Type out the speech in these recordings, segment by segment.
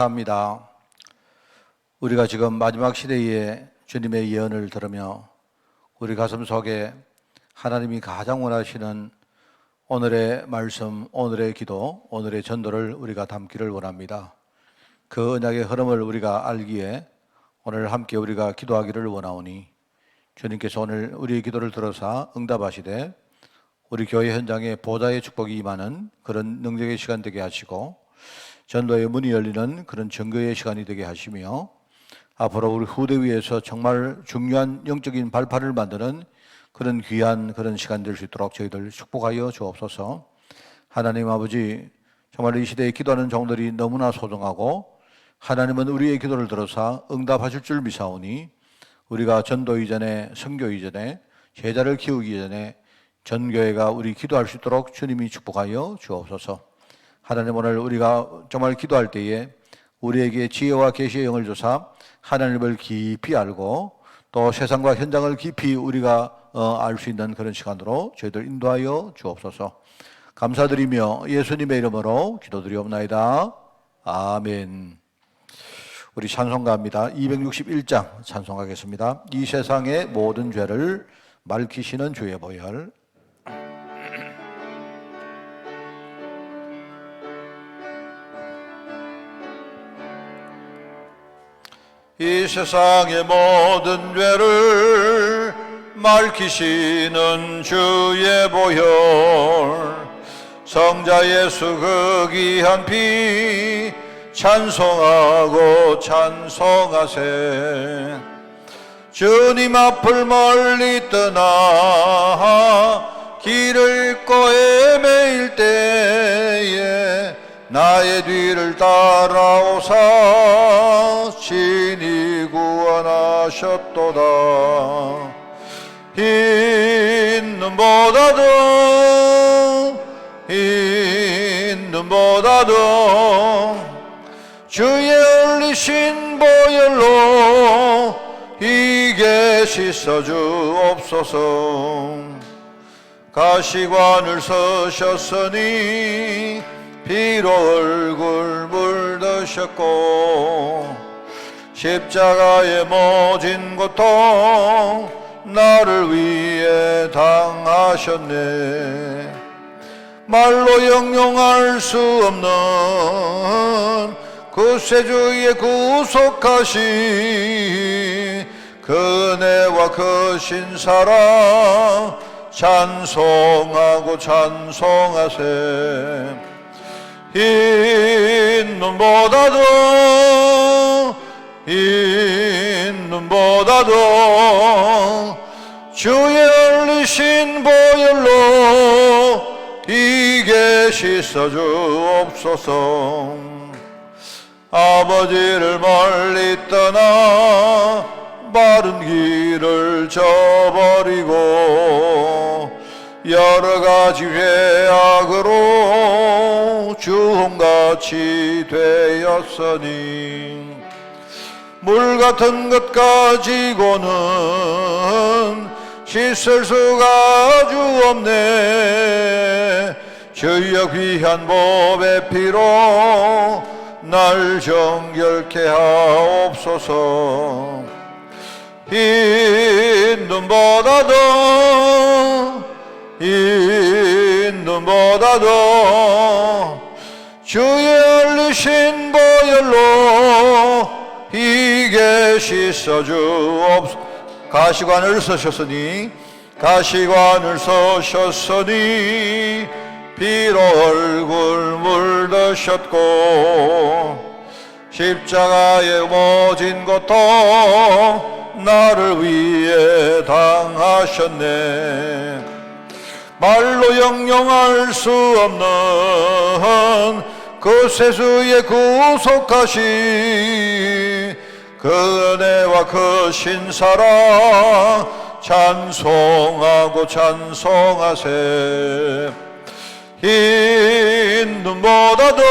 합니다. 우리가 지금 마지막 시대에 주님의 예언을 들으며 우리 가슴 속에 하나님이 가장 원하시는 오늘의 말씀, 오늘의 기도, 오늘의 전도를 우리가 담기를 원합니다. 그 언약의 흐름을 우리가 알기에 오늘 함께 우리가 기도하기를 원하오니 주님께서 오늘 우리의 기도를 들어서 응답하시되 우리 교회 현장에 보좌의 축복이 임하는 그런 능력의 시간 되게 하시고 전도의 문이 열리는 그런 전교의 시간이 되게 하시며 앞으로 우리 후대 위에서 정말 중요한 영적인 발판을 만드는 그런 귀한 그런 시간 될 수 있도록 저희들 축복하여 주옵소서. 하나님 아버지, 정말 이 시대에 기도하는 종들이 너무나 소중하고 하나님은 우리의 기도를 들어서 응답하실 줄 미사오니 우리가 전도 이전에, 선교 이전에, 제자를 키우기 전에 전교회가 우리 기도할 수 있도록 주님이 축복하여 주옵소서. 하나님, 오늘 우리가 정말 기도할 때에 우리에게 지혜와 계시의 영을 주사 하나님을 깊이 알고 또 세상과 현장을 깊이 우리가 알 수 있는 그런 시간으로 저희들 인도하여 주옵소서. 감사드리며 예수님의 이름으로 기도드리옵나이다. 아멘. 우리 찬송가입니다. 261장 찬송하겠습니다. 이 세상의 모든 죄를 맑히시는 주의 보혈. 이 세상의 모든 죄를 맑히시는 주의 보혈, 성자 예수 그 귀한 피 찬송하고 찬송하세. 주님 앞을 멀리 떠나 길을 잃고 헤매일 때에 나의 뒤를 따라오사 친히 구원하셨도다. 흰 눈보다도 주의 흘리신 보혈로 이게 씻어주옵소서. 가시관을 서셨으니 피로 얼굴 물드셨고 십자가에 모진 고통 나를 위해 당하셨네. 말로 형용할 수 없는 구세주의 구속하신 그 은혜와 그 신사랑 찬송하고 찬송하세. 흰 눈보다도 주의 흘리신 보혈로 이게 씻어주옵소서. 아버지를 멀리 떠나 바른 길을 저버리고 여러 가지 죄악으로 주홍같이 되었으니 물 같은 것 가지고는 씻을 수가 주 없네. 주여 귀한 보배 피로 날 정결케 하옵소서. 흰 눈보다도 주의 흘리신 보혈로 이게 씻어주옵소서. 가시관을 서셨으니 피로 얼굴 물드셨고 십자가에 모진 고통 나를 위해 당하셨네. 말로 형용할 수 없는 그 세수의 구속하신 그 은혜와 그 신사랑 찬송하고 찬송하세. 흰 눈보다도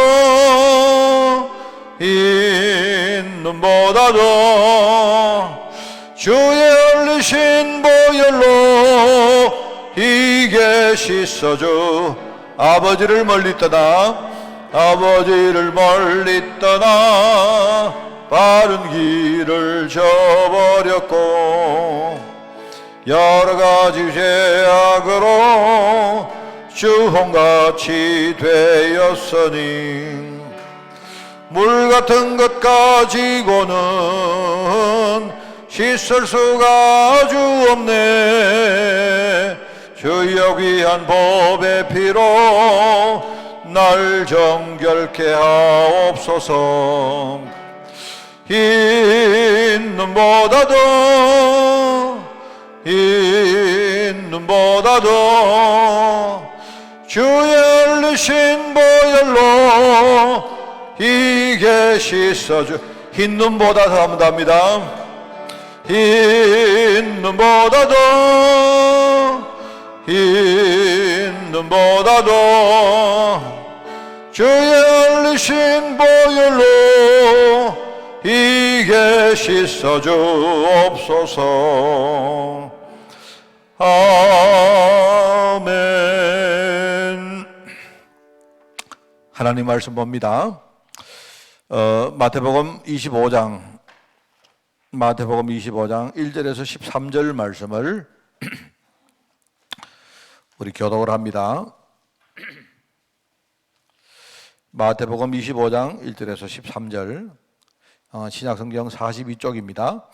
주의 흘리신 보혈로 이게 씻어주. 아버지를 멀리 떠나 아버지를 멀리 떠나 바른 길을 저버렸고 여러 가지 죄악으로 주홍같이 되었으니 물 같은 것 가지고는 씻을 수가 아주 없네. 주여 귀한 법의 피로 날 정결케 하옵소서. 흰 눈보다도 주의 흘리신 보혈로 이게 씻어주. 흰 눈보다 더 합니다. 흰 눈보다도 주의 흘리신 보혈로 이게 씻어주옵소서. 아멘. 하나님 말씀 봅니다. 마태복음 25장 1절에서 13절 말씀을 우리 교독을 합니다. 마태복음 25장 1절에서 13절, 신약성경 42쪽입니다.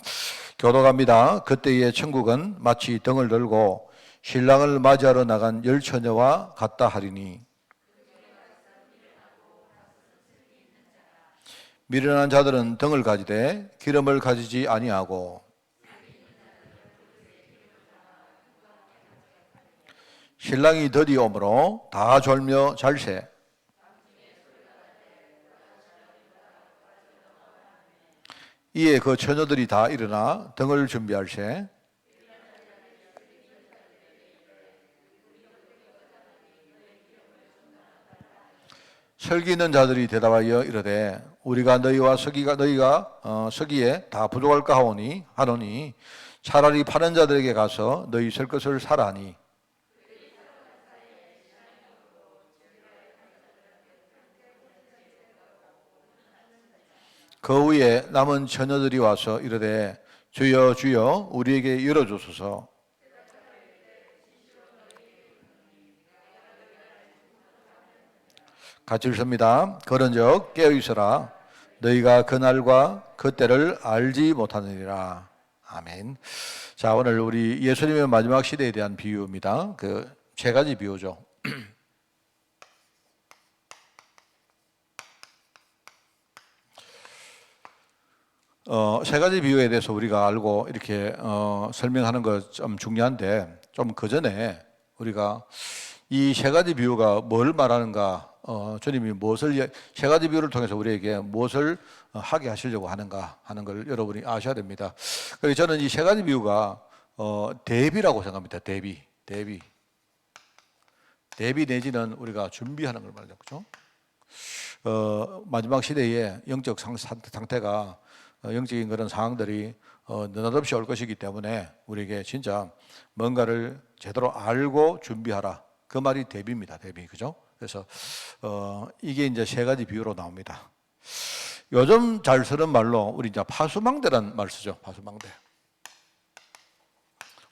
교독합니다. 그때의 천국은 마치 등을 들고 신랑을 맞이하러 나간 열 처녀와 같다 하리니 미련한 자들은 등을 가지되 기름을 가지지 아니하고 신랑이 더디 오므로 다 졸며 잘세. 이에 그 처녀들이 다 일어나 등을 준비할세. 설기 있는 자들이 대답하여 이르되 우리가 너희와 서기에 다 부족할까 하노니 차라리 파는 자들에게 가서 너희 설 것을 사라 하니 그 후에 남은 처녀들이 와서 이르되 주여 주여 우리에게 열어주소서. 같이 읽습니다. 그런즉 깨어있으라. 너희가 그날과 그때를 알지 못하느니라. 아멘. 자, 오늘 우리 예수님의 마지막 시대에 대한 비유입니다. 그 세 가지 비유죠. 세 가지 비유에 대해서 우리가 알고 이렇게 설명하는 것 좀 중요한데, 좀 그 전에 우리가 이 세 가지 비유가 뭘 말하는가, 주님이 세 가지 비유를 통해서 우리에게 무엇을 하게 하시려고 하는가 하는 걸 여러분이 아셔야 됩니다. 그래서 저는 이 세 가지 비유가 대비라고 생각합니다. 대비 내지는 우리가 준비하는 걸 말하죠. 그렇죠? 마지막 시대에 영적 상태가 영적인 그런 상황들이 느닷없이 올 것이기 때문에 우리에게 진짜 뭔가를 제대로 알고 준비하라. 그 말이 대비입니다. 대비. 그죠? 그래서 이게 이제 세 가지 비유로 나옵니다. 요즘 잘 쓰는 말로 우리 이제 파수망대라는 말 쓰죠. 파수망대.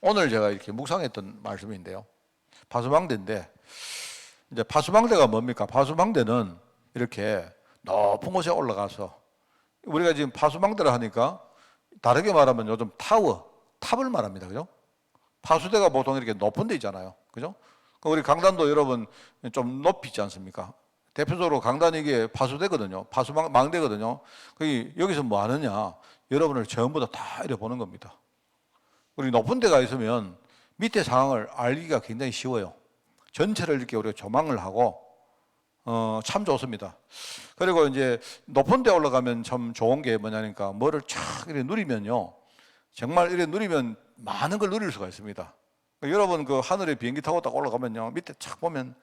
오늘 제가 이렇게 묵상했던 말씀인데요. 파수망대인데, 이제 파수망대가 뭡니까? 파수망대는 이렇게 높은 곳에 올라가서, 우리가 지금 파수망대를 하니까 다르게 말하면 요즘 탑을 말합니다. 그죠? 파수대가 보통 이렇게 높은 데 있잖아요. 그죠? 우리 강단도 여러분 좀 높이 있지 않습니까? 대표적으로 강단이 이게 파수대거든요. 파수망대거든요. 여기서 뭐 하느냐? 여러분을 전부 다 이래 보는 겁니다. 우리 높은 데가 있으면 밑에 상황을 알기가 굉장히 쉬워요. 전체를 이렇게 우리가 조망을 하고 참 좋습니다. 그리고 이제 높은 데 올라가면 참 좋은 게 뭐냐니까 뭐를 촥 이렇게 누리면요. 정말 이렇게 누리면 많은 걸 누릴 수가 있습니다. 여러분 그 하늘에 비행기 타고 딱 올라가면요. 밑에 촥 보면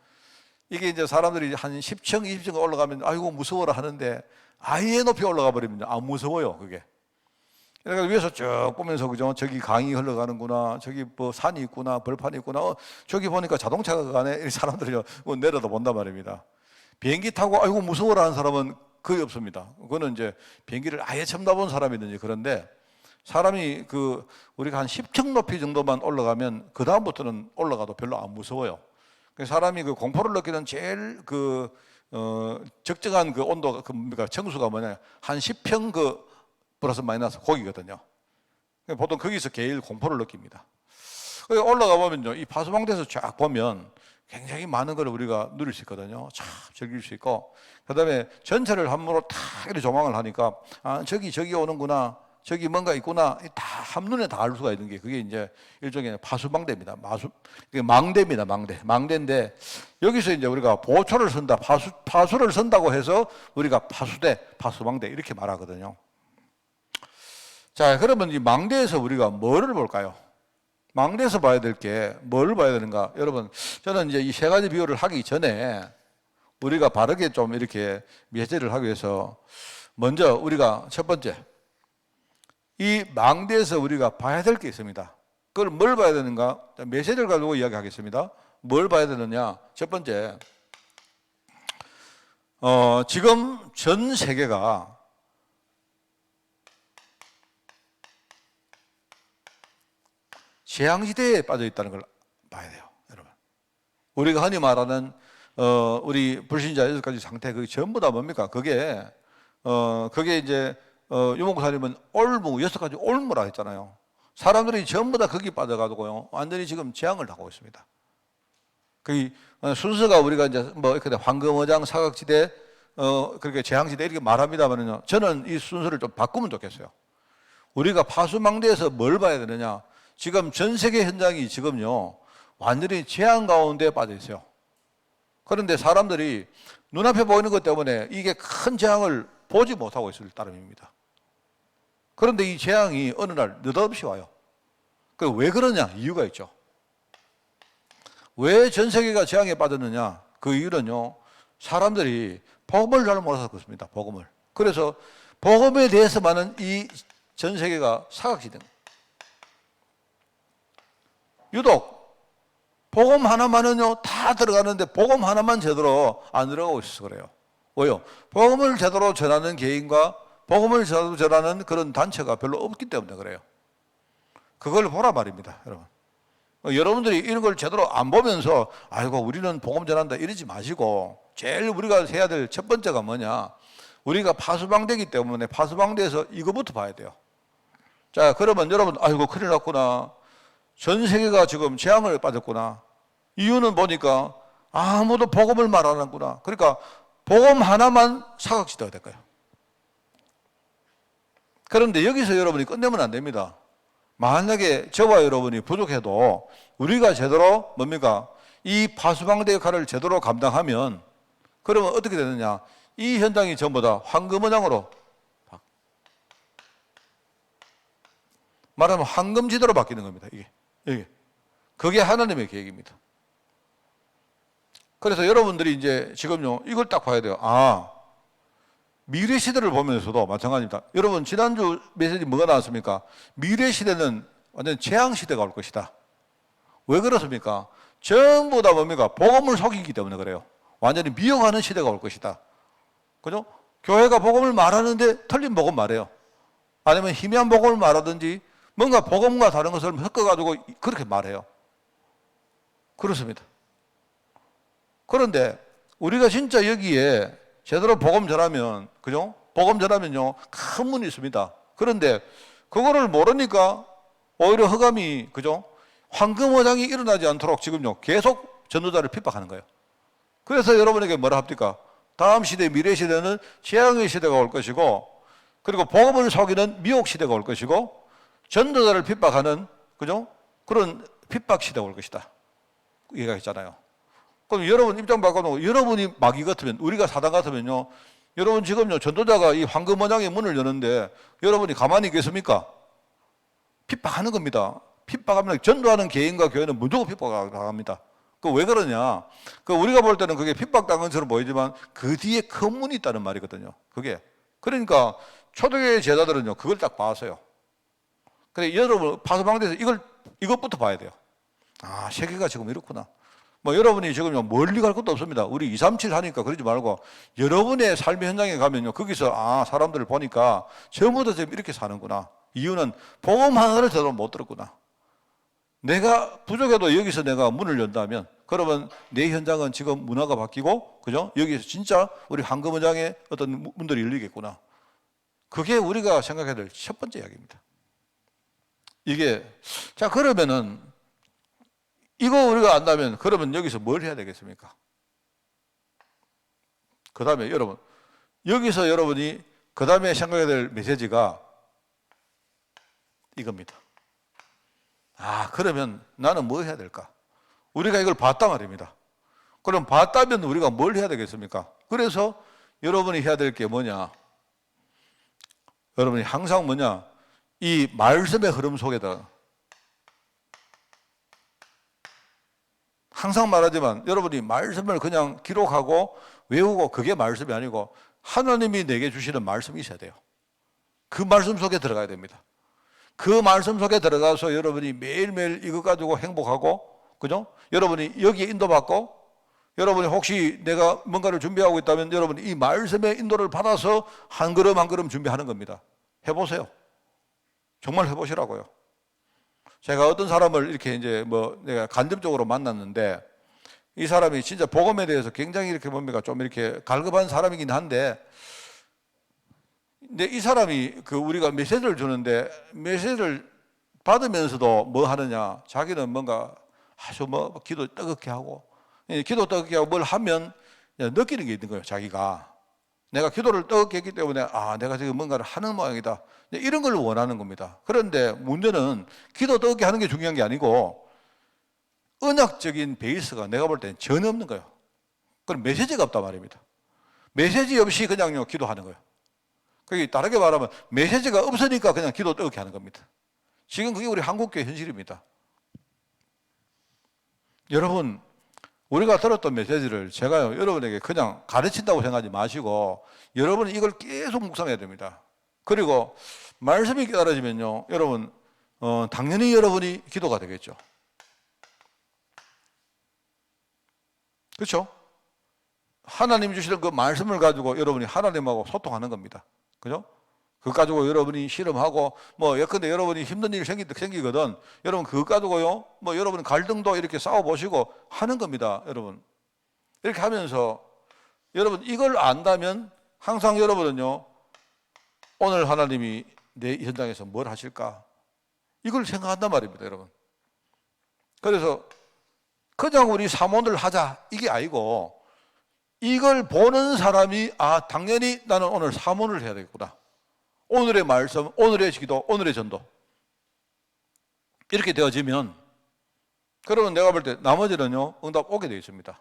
이게 이제 사람들이 한 10층, 20층 올라가면 아이고 무서워라 하는데 아예 높이 올라가 버립니다. 안 무서워요, 그게. 그러니까 위에서 쭉 보면서 그죠? 저기 강이 흘러가는구나, 저기 뭐 산이 있구나, 벌판이 있구나, 저기 보니까 자동차가 가네. 이 사람들이 내려다 본단 말입니다. 비행기 타고 아이고 무서워라 하는 사람은 거의 없습니다. 그거는 이제 비행기를 아예 처음 타본 사람이든지 그런데 사람이 우리가 한 10층 높이 정도만 올라가면 그 다음부터는 올라가도 별로 안 무서워요. 사람이 공포를 느끼는 제일 적정한 온도 뭡니까 청수가 뭐냐 한 10평 플러스 마이너스 거기거든요. 보통 거기서 제일 공포를 느낍니다. 올라가 보면요 이 파수방대에서 쫙 보면 굉장히 많은 걸 우리가 누릴 수 있거든요. 참 즐길 수 있고 그다음에 전체를 한번으로 다 이렇게 조망을 하니까 아 저기 오는구나. 저기 뭔가 있구나. 다 한눈에 다 알 수가 있는 게 그게 이제 일종의 파수망대입니다. 망대입니다. 망대인데 여기서 이제 우리가 보초를 선다. 파수를 선다고 해서 우리가 파수대, 파수망대 이렇게 말하거든요. 자, 그러면 이 망대에서 우리가 뭐를 볼까요? 망대에서 봐야 될 게 뭘 봐야 되는가? 여러분, 저는 이제 이 세 가지 비유를 하기 전에 우리가 바르게 좀 이렇게 메시지를 하기 위해서 먼저 우리가 첫 번째 이 망대에서 우리가 봐야 될 게 있습니다. 그걸 뭘 봐야 되는가? 메시지를 가지고 이야기하겠습니다. 뭘 봐야 되느냐? 첫 번째, 지금 전 세계가 재앙시대에 빠져 있다는 걸 봐야 돼요, 여러분. 우리가 흔히 말하는 우리 불신자 6가지 상태, 그게 전부 다 뭡니까? 그게 이제 유목사님은 올무, 6가지 올무라 했잖아요. 사람들이 전부 다 거기 빠져가지고요, 완전히 지금 재앙을 당하고 있습니다. 그 순서가 우리가 이제 황금어장, 사각지대, 그렇게 재앙시대 이렇게 말합니다만은요, 저는 이 순서를 좀 바꾸면 좋겠어요. 우리가 파수망대에서 뭘 봐야 되느냐? 지금 전 세계 현장이 지금요, 완전히 재앙 가운데 빠져 있어요. 그런데 사람들이 눈앞에 보이는 것 때문에 이게 큰 재앙을 보지 못하고 있을 따름입니다. 그런데 이 재앙이 어느 날 느닷없이 와요. 왜 그러냐? 이유가 있죠. 왜 전 세계가 재앙에 빠졌느냐? 그 이유는요, 사람들이 복음을 잘 몰라서 그렇습니다. 복음을. 그래서 복음에 대해서만은 이 전 세계가 사각지대입니다. 유독 복음 하나만은요 다 들어가는데 복음 하나만 제대로 안 들어가고 있어서 그래요. 왜요? 복음을 제대로 전하는 개인과 복음을 제대로 전하는 그런 단체가 별로 없기 때문에 그래요. 그걸 보라 말입니다, 여러분. 여러분들이 이런 걸 제대로 안 보면서 아이고 우리는 복음 전한다 이러지 마시고 제일 우리가 해야 될 첫 번째가 뭐냐? 우리가 파수방대이기 때문에 파수방대에서 이거부터 봐야 돼요. 자, 그러면 여러분 아이고 큰일 났구나. 전 세계가 지금 재앙을 빠졌구나. 이유는 보니까 아무도 복음을 말 안 하는구나. 그러니까 복음 하나만 사각지대가 될까요? 그런데 여기서 여러분이 끝내면 안 됩니다. 만약에 저와 여러분이 부족해도 우리가 제대로 뭡니까? 이 파수방대 역할을 제대로 감당하면 그러면 어떻게 되느냐? 이 현장이 전부 다 황금어장으로 말하면 황금지대로 바뀌는 겁니다. 이게. 그게 하나님의 계획입니다. 그래서 여러분들이 이제 지금요, 이걸 딱 봐야 돼요. 아, 미래 시대를 보면서도 마찬가지입니다. 여러분, 지난주 메시지 뭐가 나왔습니까? 미래 시대는 완전 재앙 시대가 올 것이다. 왜 그렇습니까? 전부 다 뭡니까? 복음을 속이기 때문에 그래요. 완전히 미혹하는 시대가 올 것이다. 그죠? 교회가 복음을 말하는데 틀린 복음 말해요. 아니면 희미한 복음을 말하든지 뭔가 복음과 다른 것을 섞어가지고 그렇게 말해요. 그렇습니다. 그런데 우리가 진짜 여기에 제대로 복음 전하면, 그죠? 복음 전하면요, 큰 문이 있습니다. 그런데 그거를 모르니까 오히려 흑암이, 그죠? 황금어장이 일어나지 않도록 지금요, 계속 전도자를 핍박하는 거예요. 그래서 여러분에게 뭐라 합니까? 다음 시대, 미래 시대는 재앙의 시대가 올 것이고, 그리고 복음을 속이는 미혹 시대가 올 것이고, 전도자를 핍박하는, 그죠? 그런 핍박 시대가 올 것이다. 얘기했잖아요. 그럼 여러분 입장 바꿔놓고 여러분이 마귀 같으면, 우리가 사단 같으면요, 여러분 지금요, 전도자가 이 황금어장의 문을 여는데 여러분이 가만히 있겠습니까? 핍박하는 겁니다. 핍박하면 전도하는 개인과 교회는 무조건 핍박합니다. 그 왜 그러냐? 그 우리가 볼 때는 그게 핍박당한 것처럼 보이지만 그 뒤에 큰 문이 있다는 말이거든요. 그게. 그러니까 초대교회 제자들은요, 그걸 딱 봤어요. 근데 여러분 파수방대에서 이것부터 봐야 돼요. 아, 세계가 지금 이렇구나. 뭐 여러분이 지금 멀리 갈 것도 없습니다. 우리 237 하니까 그러지 말고 여러분의 삶의 현장에 가면요, 거기서 사람들을 보니까 전부 다 지금 이렇게 사는구나. 이유는 복음 하나를 제대로 못 들었구나. 내가 부족해도 여기서 내가 문을 연다면, 그러면 내 현장은 지금 문화가 바뀌고, 그죠? 여기서 진짜 우리 황금원장의 어떤 문들이 열리겠구나. 그게 우리가 생각해야 될 첫 번째 이야기입니다. 자, 그러면은, 이거 우리가 안다면, 그러면 여기서 뭘 해야 되겠습니까? 그 다음에 여러분, 여기서 여러분이 그 다음에 생각해야 될 메시지가 이겁니다. 그러면 나는 뭐 해야 될까? 우리가 이걸 봤단 말입니다. 그럼 봤다면 우리가 뭘 해야 되겠습니까? 그래서 여러분이 해야 될 게 뭐냐? 여러분이 항상 뭐냐? 이 말씀의 흐름 속에다, 항상 말하지만 여러분이 말씀을 그냥 기록하고 외우고 그게 말씀이 아니고 하나님이 내게 주시는 말씀이 있어야 돼요. 그 말씀 속에 들어가야 됩니다. 그 말씀 속에 들어가서 여러분이 매일매일 이거 가지고 행복하고, 그죠? 여러분이 여기에 인도받고, 여러분이 혹시 내가 뭔가를 준비하고 있다면 여러분이 이 말씀의 인도를 받아서 한 걸음 한 걸음 준비하는 겁니다. 해보세요. 정말 해보시라고요. 제가 어떤 사람을 이렇게 이제 내가 간접적으로 만났는데, 이 사람이 진짜 복음에 대해서 굉장히 이렇게 뭡니까? 좀 이렇게 갈급한 사람이긴 한데, 근데 이 사람이 우리가 메시지를 주는데, 메시지를 받으면서도 뭐 하느냐? 자기는 뭔가 아주 기도 뜨겁게 하고, 기도 뜨겁게 하고 뭘 하면 느끼는 게 있는 거예요, 자기가. 내가 기도를 뜨겁게 했기 때문에, 내가 지금 뭔가를 하는 모양이다. 이런 걸 원하는 겁니다. 그런데 문제는 기도 뜨겁게 하는 게 중요한 게 아니고, 언약적인 베이스가 내가 볼 때는 전혀 없는 거예요. 그럼 메시지가 없단 말입니다. 메시지 없이 그냥요, 기도하는 거예요. 그게 다르게 말하면 메시지가 없으니까 그냥 기도 뜨겁게 하는 겁니다. 지금 그게 우리 한국교회 현실입니다. 여러분, 우리가 들었던 메시지를 제가요, 여러분에게 그냥 가르친다고 생각하지 마시고 여러분이 이걸 계속 묵상해야 됩니다. 그리고 말씀이 깨달아지면요, 여러분, 당연히 여러분이 기도가 되겠죠. 그렇죠? 하나님이 주시는 그 말씀을 가지고 여러분이 하나님하고 소통하는 겁니다. 그죠? 그거 가지고 여러분이 실험하고, 예컨대 여러분이 힘든 일이 생기거든. 여러분, 그거 가지고요, 여러분 갈등도 이렇게 싸워보시고 하는 겁니다, 여러분. 이렇게 하면서, 여러분, 이걸 안다면 항상 여러분은요, 오늘 하나님이 내 현장에서 뭘 하실까? 이걸 생각한단 말입니다, 여러분. 그래서, 그냥 우리 사모를 하자, 이게 아니고, 이걸 보는 사람이 당연히 나는 오늘 사모를 해야 되겠구나. 오늘의 말씀, 오늘의 기도, 오늘의 전도. 이렇게 되어지면 그러면 내가 볼 때 나머지는요, 응답 오게 되어 있습니다.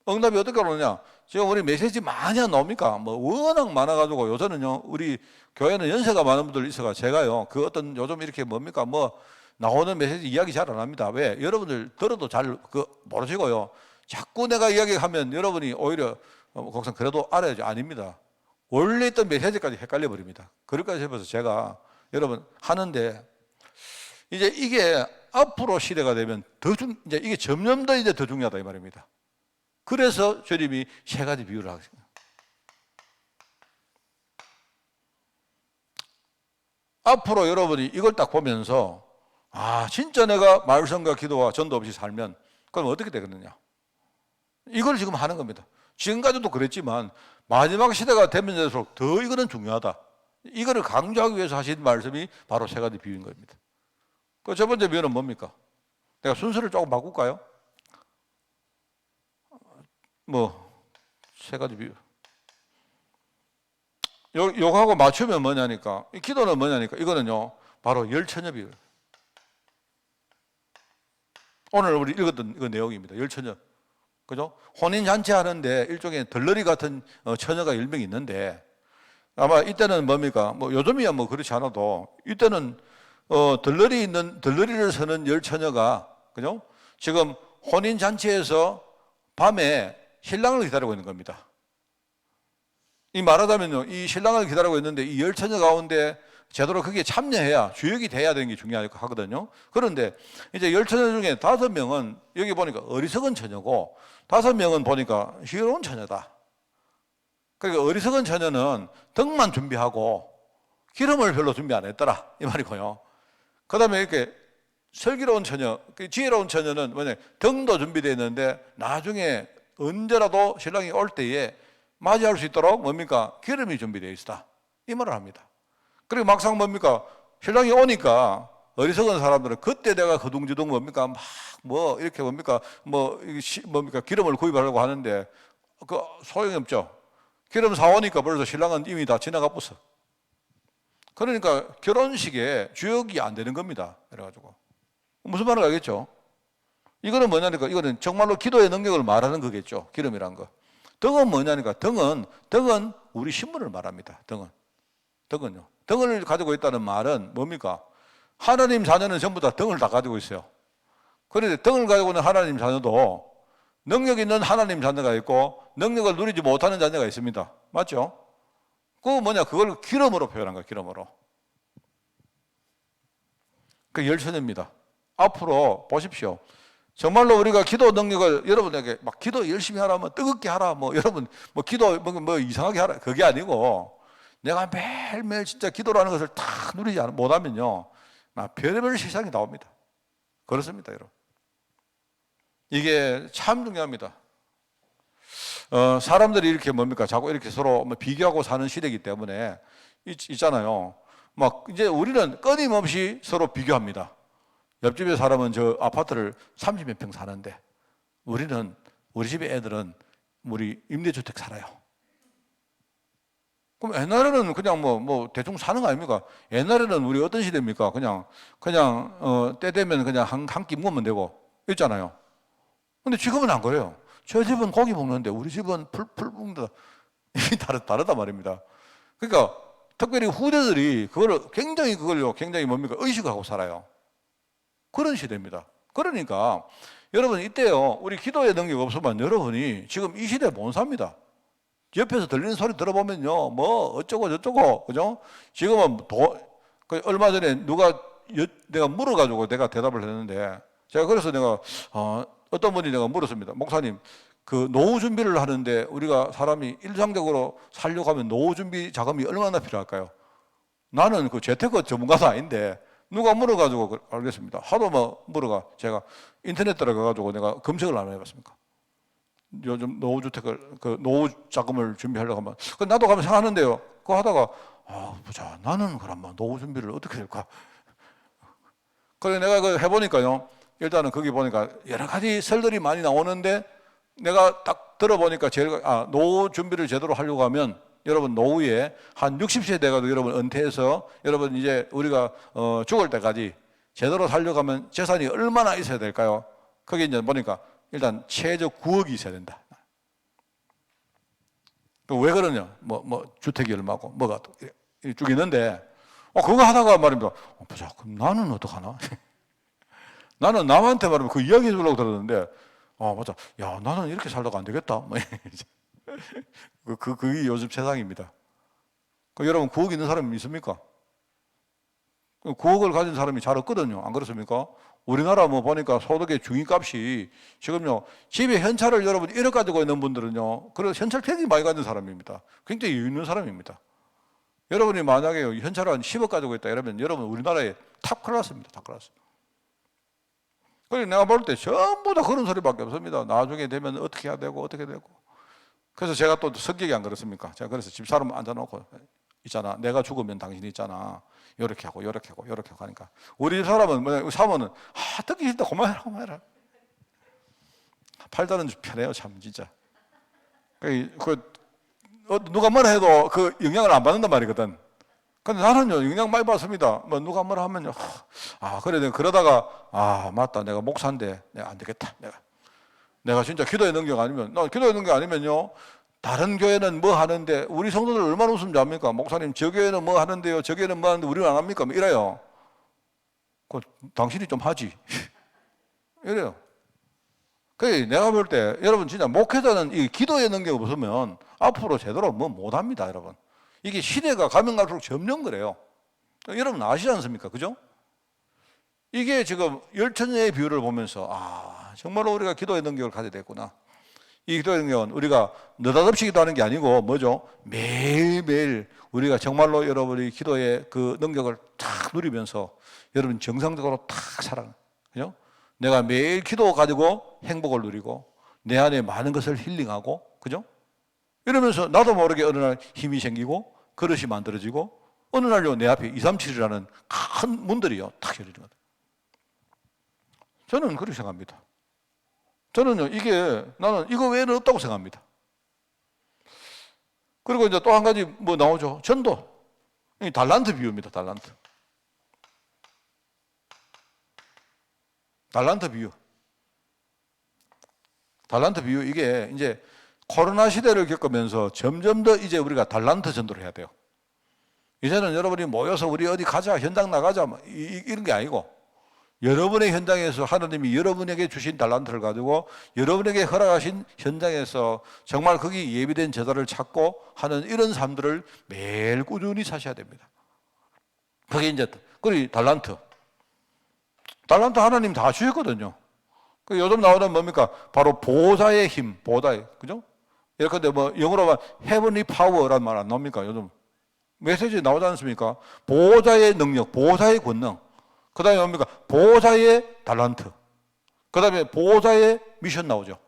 응답이 어떻게 오느냐? 지금 우리 메시지 많이 안 나옵니까? 워낙 많아가지고 요새는요, 우리 교회는 연세가 많은 분들 있어가 제가요, 그 어떤 요즘 이렇게 나오는 메시지 이야기 잘 안 합니다. 왜? 여러분들 들어도 잘 모르시고요. 자꾸 내가 이야기하면 여러분이 오히려 걱정 그래도 알아야지. 아닙니다. 원래 있던 메시지까지 헷갈려 버립니다. 그럴까 싶어서 제가 여러분 하는데, 이제 이게 앞으로 시대가 되면 이제 이게 점점 더 이제 더 중요하다 이 말입니다. 그래서 주님이 세 가지 비유를 하겠습니다. 앞으로 여러분이 이걸 딱 보면서 진짜 내가 말씀과 기도와 전도 없이 살면 그럼 어떻게 되겠느냐? 이걸 지금 하는 겁니다. 지금까지도 그랬지만 마지막 시대가 되면 될수록 더 이거는 중요하다. 이거를 강조하기 위해서 하신 말씀이 바로 세 가지 비유인 겁니다. 그 첫 번째 비유는 뭡니까? 내가 순서를 조금 바꿀까요? 세 가지 비유. 요거하고 맞추면 뭐냐니까, 이 기도는 뭐냐니까, 이거는요, 바로 열처녀 비유. 오늘 우리 읽었던 그 내용입니다. 열처녀. 그죠? 혼인잔치 하는데 일종의 덜러리 같은 처녀가 10명 있는데, 아마 이때는 뭡니까? 요즘이야 그렇지 않아도, 이때는 덜러리를 서는 열처녀가, 그죠? 지금 혼인잔치에서 밤에 신랑을 기다리고 있는 겁니다. 이 말하자면요, 이 신랑을 기다리고 있는데 이 열처녀 가운데 제대로 그게 참여해야 주역이 돼야 되는 게 중요하거든요. 그런데 이제 10처녀 중에 5명은 여기 보니까 어리석은 처녀고 5명은 보니까 희로운 처녀다. 그러니까 어리석은 처녀는 덕만 준비하고 기름을 별로 준비 안 했더라 이 말이고요. 그 다음에 이렇게 슬기로운 처녀, 지혜로운 처녀는 뭐냐, 덕도 준비되어 있는데 나중에 언제라도 신랑이 올 때에 맞이할 수 있도록 뭡니까? 기름이 준비되어 있다 이 말을 합니다. 그리고 막상 뭡니까? 신랑이 오니까 어리석은 사람들은 그때 내가 거둥지둥 뭡니까? 막 뭐 이렇게 뭡니까? 뭡니까? 기름을 구입하려고 하는데 그 소용이 없죠. 기름 사오니까 벌써 신랑은 이미 다 지나가 버렸어. 그러니까 결혼식에 주역이 안 되는 겁니다. 그래가지고 무슨 말을 알겠죠? 이거는 뭐냐니까 이거는 정말로 기도의 능력을 말하는 거겠죠. 기름이란 거. 덕은 뭐냐니까 덕은 우리 신분을 말합니다. 덕은요. 덕을 가지고 있다는 말은 뭡니까? 하나님 자녀는 전부 다 덕을 다 가지고 있어요. 그런데 덕을 가지고 있는 하나님 자녀도 능력 있는 하나님 자녀가 있고 능력을 누리지 못하는 자녀가 있습니다. 맞죠? 그걸 기름으로 표현한 거예요. 기름으로. 그 열처녀입니다. 앞으로 보십시오. 정말로 우리가 기도 능력을 여러분에게 막 기도 열심히 하라, 뭐 뜨겁게 하라, 뭐 여러분 뭐 기도 뭐 이상하게 하라 그게 아니고 내가 매일매일 진짜 기도라는 것을 다 누리지 못하면요, 별의별 세상이 나옵니다. 그렇습니다, 여러분. 이게 참 중요합니다. 사람들이 이렇게 뭡니까? 자꾸 이렇게 서로 비교하고 사는 시대이기 때문에 있잖아요. 막 이제 우리는 끊임없이 서로 비교합니다. 옆집에 사람은 저 아파트를 30몇 평 사는데 우리 집에 애들은 우리 임대주택 살아요. 그럼 옛날에는 그냥 뭐 대충 사는 거 아닙니까? 옛날에는 우리 어떤 시대입니까? 그냥 때 되면 그냥 한 끼 먹으면 되고 있잖아요. 근데 지금은 안 그래요. 저 집은 고기 먹는데 우리 집은 풀 먹는다. 이게 다르단 말입니다. 그러니까 특별히 후대들이 굉장히 뭡니까? 의식하고 살아요. 그런 시대입니다. 그러니까 여러분 이때요, 우리 기도의 능력 없으면 여러분이 지금 이 시대에 못 삽니다. 옆에서 들리는 소리 들어보면요, 뭐 어쩌고 저쩌고, 그죠? 지금은 얼마 전에 내가 물어가지고 내가 대답을 했는데, 제가 그래서 어떤 분이 내가 물었습니다. 목사님, 그 노후 준비를 하는데 우리가 사람이 일상적으로 살려고 하면 노후 준비 자금이 얼마나 필요할까요? 나는 그 재테크 전문가도 아닌데 누가 물어가지고 알겠습니다. 하도 물어가 제가 인터넷 들어가가지고 내가 검색을 안 해봤습니까? 요즘 노후주택을 노후 자금을 준비하려고 하면 나도 가면 생각하는데요. 그거 하다가 보자, 나는 그러면 노후 준비를 어떻게 될까? 그래서 내가 그거 해보니까요. 일단은 거기 보니까 여러 가지 설들이 많이 나오는데 내가 딱 들어보니까 노후 준비를 제대로 하려고 하면 여러분 노후에 한 60세 돼가지고 여러분 은퇴해서 여러분 이제 우리가 죽을 때까지 제대로 살려고 하면 재산이 얼마나 있어야 될까요? 거기 이제 보니까 일단 최저 9억이 있어야 된다. 왜 그러냐? 주택이 얼마고 뭐가 쭉 있는데 그거 하다가 말입니다. 보자, 그럼 나는 어떡하나? 나는 남한테 말하면 그 이야기 해주려고 들었는데 맞아. 야, 나는 이렇게 살다가 안 되겠다. 그게 요즘 세상입니다. 여러분 9억 있는 사람이 있습니까? 9억을 가진 사람이 잘 없거든요. 안 그렇습니까? 우리나라 보니까 소득의 중위값이 지금요, 집에 현찰을 여러분 1억 가지고 있는 분들은요, 그래서 현찰 되게 많이 가진 사람입니다. 굉장히 여유 있는 사람입니다. 여러분이 만약에 현찰을 한 10억 가지고 있다 이러면 여러분 우리나라의 탑 클래스입니다. 탑 클래스. 그래서 내가 볼 때 전부 다 그런 소리밖에 없습니다. 나중에 되면 어떻게 해야 되고 어떻게 되고. 그래서 제가 또 성격이 안 그렇습니까? 제가 그래서 집사람 앉아놓고 있잖아. 내가 죽으면 당신이 있잖아. 요렇게 하고 요렇게 하고 요렇게 하고 하니까 우리 집 사람은 사모는 듣기 싫다 그만해라. 팔다는 편해요 참 진짜. 누가 뭐라 해도 그 영향을 안 받는단 말이거든. 근데 나는요 영향 많이 받습니다. 누가 뭐라 하면요, 그래 내가 그러다가 맞다, 내가 목사인데 내가 안 되겠다. 내가 진짜 기도의 능력 아니면, 기도의 능력 아니면요, 다른 교회는 뭐 하는데 우리 성도들 얼마나 웃음 잡니까? 목사님 저 교회는 뭐 하는데요, 저 교회는 뭐 하는데 우리는 안 합니까? 이래요. 당신이 좀 하지. 이래요. 내가 볼 때 여러분 진짜 목회자는 이 기도의 능력 없으면 앞으로 제대로 못 합니다, 여러분. 이게 시대가 가면 갈수록 점점 그래요. 여러분 아시지 않습니까? 그죠? 이게 지금 열처녀의 비유를 보면서 정말로 우리가 기도의 능력을 가져야 되겠구나. 이 기도의 능력은 우리가 느닷없이 기도하는 게 아니고 뭐죠? 매일매일 우리가 정말로 여러분이 기도의 그 능력을 탁 누리면서 여러분 정상적으로 탁 살아가는, 그죠? 내가 매일 기도 가지고 행복을 누리고 내 안에 많은 것을 힐링하고, 그죠? 이러면서 나도 모르게 어느 날 힘이 생기고 그릇이 만들어지고 어느 날요 내 앞에 237이라는 큰 문들이요 탁 열리는 거다. 저는 그렇게 생각합니다. 저는요 나는 이거 외에는 없다고 생각합니다. 그리고 이제 또 한 가지 뭐 나오죠. 전도. 이 달란트 비유입니다. 달란트 비유. 달란트 비유, 이게 이제 코로나 시대를 겪으면서 점점 더 이제 우리가 달란트 전도를 해야 돼요. 이제는 여러분이 모여서 우리 어디 가자, 현장 나가자, 이런 게 아니고 여러분의 현장에서 하나님이 여러분에게 주신 달란트를 가지고 여러분에게 허락하신 현장에서 정말 거기 예비된 제자를 찾고 하는 이런 삶들을 매일 꾸준히 사셔야 됩니다. 그게 이제 그리고 달란트 하나님 다 주셨거든요. 그 요즘 나오는 뭡니까? 바로 보좌의 힘, 보좌의, 그죠? 예컨대 뭐 영어로 하면 heavenly power란 말 안 나옵니까? 요즘 메시지 나오지 않습니까? 보좌의 능력, 보좌의 권능. 그 다음에 뭡니까? 보좌의 달란트. 그 다음에 보좌의 미션 나오죠.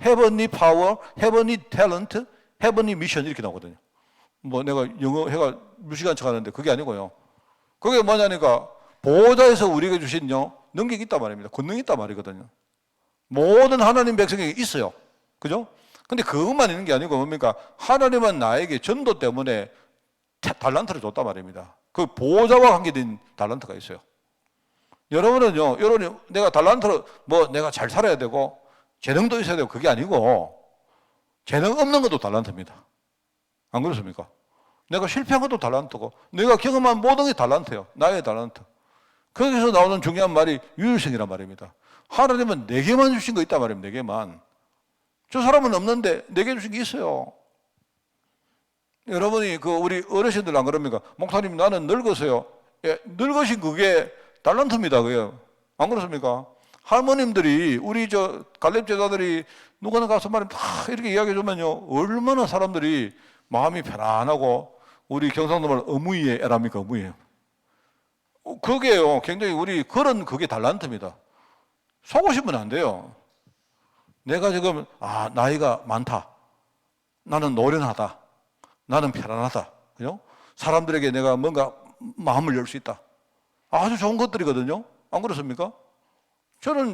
heavenly power, heavenly talent, heavenly mission 이렇게 나오거든요. 뭐 내가 영어 해가 무시간 척 하는데 그게 아니고요. 그게 뭐냐니까 보좌에서 우리에게 주신 능력이 있단 말입니다. 권능이 있단 말이거든요. 모든 하나님 백성에게 있어요. 그죠? 근데 그것만 있는 게 아니고 뭡니까? 하나님은 나에게 전도 때문에 달란트를 줬단 말입니다. 그 보좌와 관계된 달란트가 있어요. 여러분은요, 여러분이 내가 달란트로 뭐 내가 잘 살아야 되고 재능도 있어야 되고 그게 아니고 재능 없는 것도 달란트입니다. 안 그렇습니까? 내가 실패한 것도 달란트고 내가 경험한 모든 게 달란트예요. 나의 달란트. 거기서 나오는 중요한 말이 유일성이란 말입니다. 하나님은 내게만 주신 거 있단 말입니다. 내게만. 저 사람은 없는데 내게 주신 게 있어요. 여러분이 우리 어르신들 안 그럽니까? 목사님 나는 늙어서요. 예, 늙으신 그게 달란트입니다. 그게. 안 그렇습니까? 할머님들이 우리 갈렙 제자들이 누구나 가서 말이면 다 이렇게 이야기해 주면요. 얼마나 사람들이 마음이 편안하고 우리 경상도 말 어무이에 에랍니까? 어무이에. 그게요. 굉장히 그게 달란트입니다. 속으시면 안 돼요. 내가 지금 나이가 많다. 나는 노련하다. 나는 편안하다. 그죠? 사람들에게 내가 뭔가 마음을 열 수 있다. 아주 좋은 것들이거든요. 안 그렇습니까?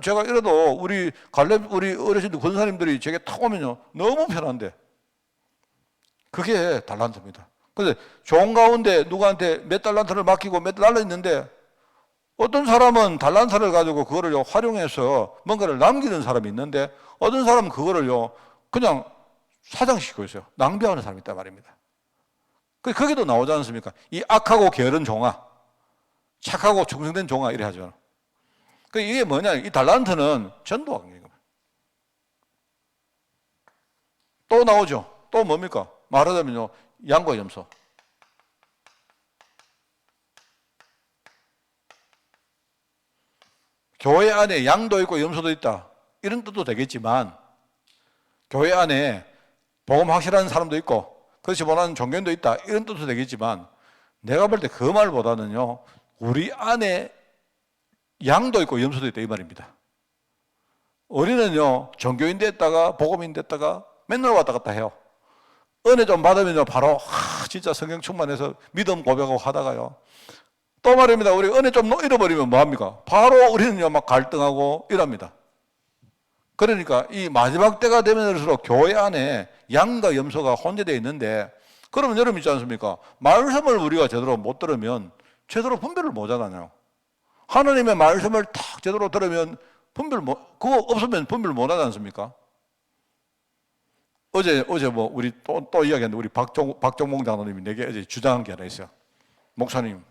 제가 이래도 우리 어르신들 권사님들이 제게 탁 오면요. 너무 편한데. 그게 달란트입니다. 그런데 좋은 가운데 누구한테 몇 달란트를 맡기고 몇 달러 있는데 어떤 사람은 달란트를 가지고 그거를 활용해서 뭔가를 남기는 사람이 있는데 어떤 사람은 그거를요 그냥 사장시키고 있어요. 낭비하는 사람이 있단 말입니다. 거기도 나오지 않습니까? 이 악하고 게으른 종아, 착하고 충성된 종아 이래 하죠. 이게 뭐냐? 이 달란트는 전도와 관계입니다. 또 나오죠. 또 뭡니까? 말하자면요 양과 염소. 교회 안에 양도 있고 염소도 있다. 이런 뜻도 되겠지만 교회 안에 복음 확실한 사람도 있고 그렇지 못하는 종교인도 있다. 이런 뜻도 되겠지만 내가 볼 때 그 말보다는요. 우리 안에 양도 있고 염소도 있다 이 말입니다. 우리는요. 종교인 됐다가 복음인 됐다가 맨날 왔다 갔다 해요. 은혜 좀 받으면요. 바로 진짜 성경 충만해서 믿음 고백하고 하다가요. 또 말입니다. 우리 은혜 좀 잃어버리면 뭐합니까? 바로 우리는요, 막 갈등하고 이럽니다. 그러니까 이 마지막 때가 되면서일수록 교회 안에 양과 염소가 혼재되어 있는데 그러면 여러분 있지 않습니까? 말씀을 우리가 제대로 못 들으면 제대로 분별을 못 하잖아요. 하나님의 말씀을 딱 제대로 들으면 그거 없으면 분별 못 하지 않습니까? 어제 뭐 우리 또 이야기했는데 우리 박종봉 장로님이 내게 어제 주장한 게 하나 있어요. 목사님,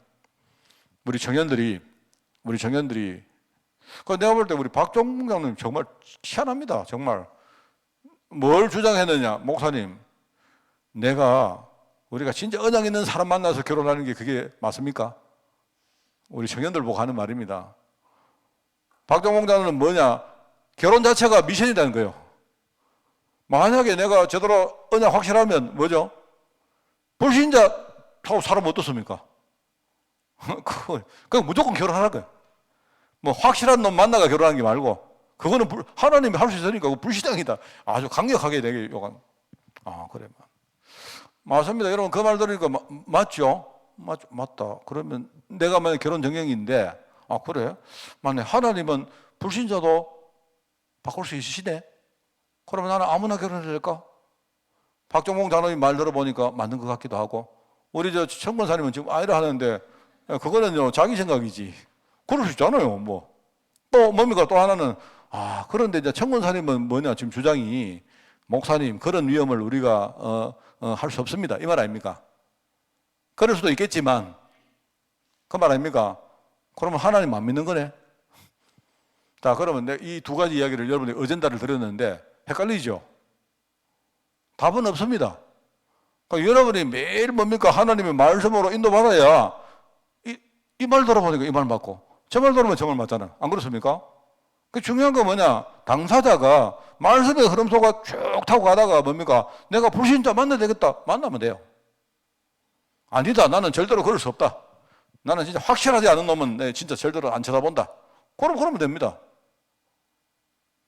우리 청년들이 내가 볼 때 우리 박종봉 장로님 정말 희한합니다. 정말 뭘 주장했느냐? 목사님, 내가 우리가 진짜 언약 있는 사람 만나서 결혼하는 게 그게 맞습니까? 우리 청년들 보고 하는 말입니다. 박정홍 장로는 뭐냐? 결혼 자체가 미션이라는 거예요. 만약에 내가 제대로 언약 확실하면 뭐죠? 불신자하고 살아면 어떻습니까? 그건 무조건 결혼하는 거예요. 뭐 확실한 놈 만나가 결혼하는 게 말고, 그거는 하나님이 할 수 있으니까 불신앙이다. 아주 강력하게 되게 요간. 그래. 맞습니다. 여러분, 그 말 들으니까 맞죠? 맞다. 그러면 내가 만약 결혼 정형인데, 그래? 맞네. 하나님은 불신자도 바꿀 수 있으시네? 그러면 나는 아무나 결혼해도 될까? 박정홍 장로님 말 들어보니까 맞는 것 같기도 하고, 우리 청문사님은 지금 아이를 하는데, 그거는요, 자기 생각이지. 그럴 수 있잖아요, 뭐. 또 뭡니까? 또 하나는, 그런데 이제 청문사님은 뭐냐, 지금 주장이, 목사님, 그런 위험을 우리가, 할 수 없습니다. 이 말 아닙니까? 그럴 수도 있겠지만, 그 말 아닙니까? 그러면 하나님 안 믿는 거네? 자, 그러면 이 두 가지 이야기를 여러분이 어젠다를 드렸는데, 헷갈리죠? 답은 없습니다. 그러니까 여러분이 매일 뭡니까? 하나님의 말씀으로 인도받아야, 이 말 들어보니까 이 말 맞고, 저 말 들으면 저 말 맞잖아요. 안 그렇습니까? 그 중요한 건 뭐냐? 당사자가 말씀의 흐름 속에 쭉 타고 가다가 뭡니까? 내가 불신자 만나야 되겠다. 만나면 돼요. 아니다. 나는 절대로 그럴 수 없다. 나는 진짜 확실하지 않은 놈은 진짜 절대로 안 쳐다본다. 그러면 됩니다.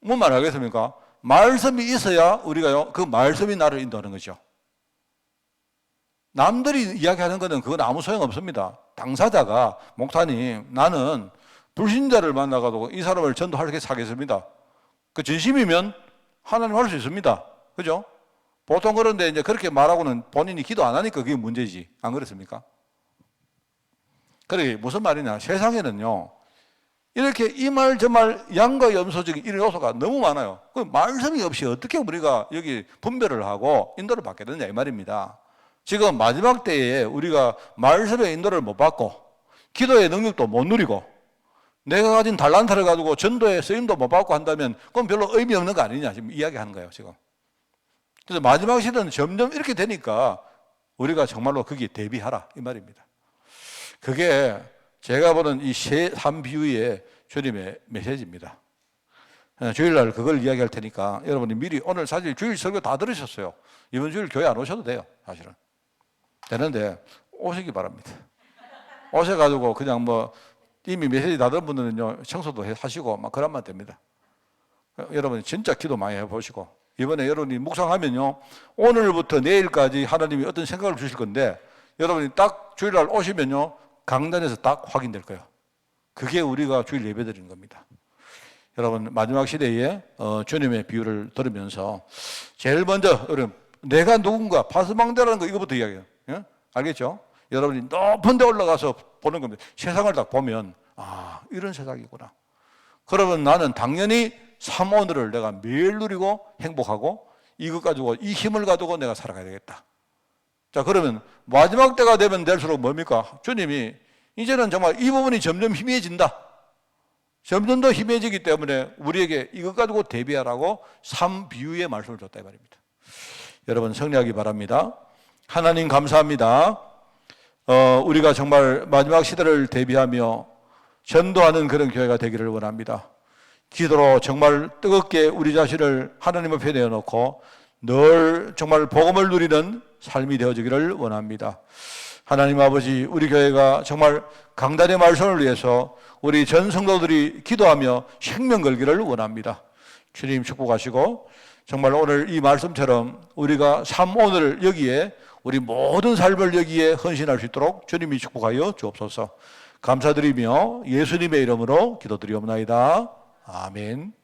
뭔 말 하겠습니까? 말씀이 있어야 우리가요, 그 말씀이 나를 인도하는 거죠. 남들이 이야기하는 거는 그건 아무 소용 없습니다. 당사자가, 목사님, 나는 불신자를 만나가지고 이 사람을 전도하게 사겠습니다. 그 진심이면 하나님 할 수 있습니다. 그죠? 보통 그런데 이제 그렇게 말하고는 본인이 기도 안 하니까 그게 문제지. 안 그렇습니까? 그래, 무슨 말이냐. 세상에는요, 이렇게 이 말 저 말 양과 염소적인 이런 요소가 너무 많아요. 그 말씀이 없이 어떻게 우리가 여기 분별을 하고 인도를 받게 되느냐 이 말입니다. 지금 마지막 때에 우리가 말씀의 인도를 못 받고 기도의 능력도 못 누리고 내가 가진 달란트를 가지고 전도의 쓰임도 못 받고 한다면 그건 별로 의미 없는 거 아니냐 지금 이야기하는 거예요 지금. 그래서 마지막 시대는 점점 이렇게 되니까 우리가 정말로 거기에 대비하라 이 말입니다. 그게 제가 보는 이 세3 비유의 주님의 메시지입니다. 주일날 그걸 이야기할 테니까 여러분이 미리 오늘 사실 주일 설교 다 들으셨어요. 이번 주일 교회 안 오셔도 돼요. 사실은. 되는데 오시기 바랍니다. 오셔가지고 그냥 뭐 이미 메시지 다 들은 분들은요 청소도 하시고 막 그러면 됩니다. 여러분 진짜 기도 많이 해보시고 이번에 여러분이 묵상하면요 오늘부터 내일까지 하나님이 어떤 생각을 주실 건데 여러분이 딱 주일날 오시면요 강단에서 딱 확인될 거예요. 그게 우리가 주일 예배 드리는 겁니다. 여러분 마지막 시대에 주님의 비유를 들으면서 제일 먼저 여러분 내가 누군가 파스망대라는 거 이거부터 이야기해요. 예? 알겠죠? 여러분이 높은 데 올라가서 보는 겁니다. 세상을 딱 보면 이런 세상이구나. 그러면 나는 당연히 삶 오늘을 내가 매일 누리고 행복하고 이것 가지고 이 힘을 가지고 내가 살아가야 되겠다. 자 그러면 마지막 때가 되면 될수록 뭡니까? 주님이 이제는 정말 이 부분이 점점 희미해진다. 점점 더 희미해지기 때문에 우리에게 이것 가지고 대비하라고 3비유의 말씀을 줬다 이 말입니다. 여러분 승리하기 바랍니다. 하나님 감사합니다. 우리가 정말 마지막 시대를 대비하며 전도하는 그런 교회가 되기를 원합니다. 기도로 정말 뜨겁게 우리 자신을 하나님 앞에 내어놓고 늘 정말 복음을 누리는 삶이 되어지기를 원합니다. 하나님 아버지 우리 교회가 정말 강단의 말씀을 위해서 우리 전 성도들이 기도하며 생명 걸기를 원합니다. 주님 축복하시고 정말 오늘 이 말씀처럼 우리가 삶 오늘 여기에 우리 모든 삶을 여기에 헌신할 수 있도록 주님이 축복하여 주옵소서. 감사드리며 예수님의 이름으로 기도드리옵나이다. 아멘.